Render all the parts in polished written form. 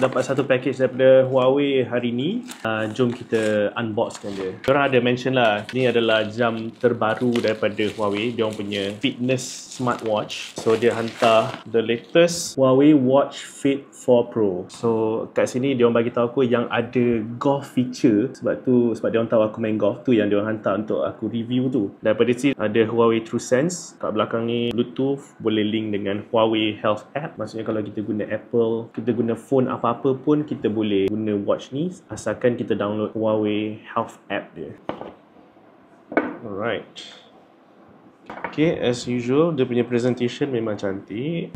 dapat satu package daripada Huawei hari ni. Jom kita unboxkan dia. Diorang ada mention lah, ni adalah jam terbaru daripada Huawei. Diorang punya fitness smartwatch. So dia hantar the latest Huawei Watch Fit 4 Pro. So kat sini diorang bagi tahu aku yang ada golf feature. Sebab diorang tahu aku main golf, tu yang diorang hantar untuk aku review tu. Daripada sini ada Huawei TrueSense. Kat belakang ni Bluetooth, boleh link dengan Huawei Health App. Maksudnya kalau kita guna Apple, kita guna phone apa-apa pun kita boleh guna watch ni asalkan kita download Huawei Health App dia. Alright. Okay, as usual dia punya presentation memang cantik.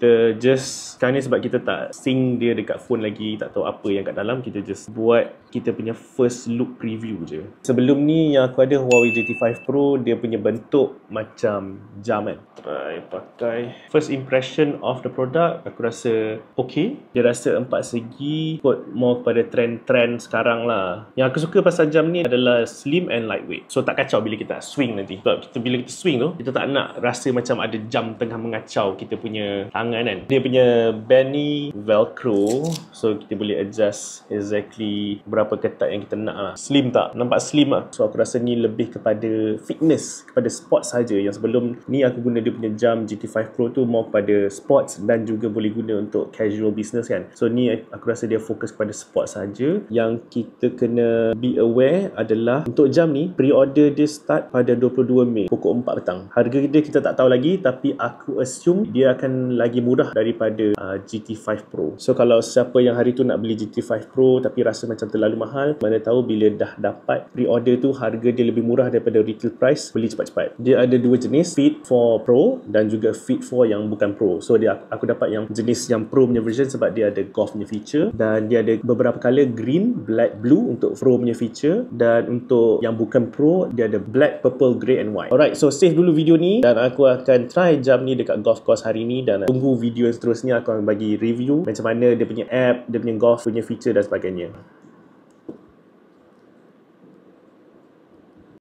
Kita just sekarang ni sebab kita tak sync dia dekat phone lagi, tak tahu apa yang kat dalam, kita just buat kita punya first look preview je. Sebelum ni yang aku ada Huawei GT5 Pro, dia punya bentuk macam jam kan. Try pakai. First impression of the product, aku rasa okay. Dia rasa 4 segi, kot more kepada trend-trend sekarang lah. Yang aku suka pasal jam ni adalah slim and lightweight. So tak kacau bila kita swing nanti. Sebab bila kita swing tu, kita tak nak rasa macam ada jam tengah mengacau kita punya tangan kan. Dia punya band ni velcro, so kita boleh adjust exactly berapa ketat yang kita nak lah. Slim tak? Nampak slim lah. So aku rasa ni lebih kepada fitness, kepada sports saja. Yang sebelum ni aku guna dia punya jam GT5 Pro tu more kepada sports dan juga boleh guna untuk casual business kan. So ni aku rasa dia fokus kepada sports saja. Yang kita kena be aware adalah untuk jam ni, pre-order dia start pada 22 Mei pukul 4 petang. Harga dia kita tak tahu lagi, tapi aku assume dia akan lagi murah daripada GT5 Pro. So kalau siapa yang hari tu nak beli GT5 Pro tapi rasa macam terlalu mahal, mana tahu bila dah dapat pre-order tu harga dia lebih murah daripada retail price, beli cepat-cepat. Dia ada dua jenis, Fit 4 Pro dan juga Fit 4 yang bukan Pro. So aku dapat yang jenis yang Pro punya version sebab dia ada golf punya feature, dan dia ada beberapa color, green, black, blue untuk Pro punya feature, dan untuk yang bukan Pro dia ada black, purple, grey and white. Alright, so save dulu video ni dan aku akan try jam ni dekat golf course hari ni, dan tunggu video seterusnya aku akan bagi review macam mana dia punya app, dia punya golf punya feature dan sebagainya.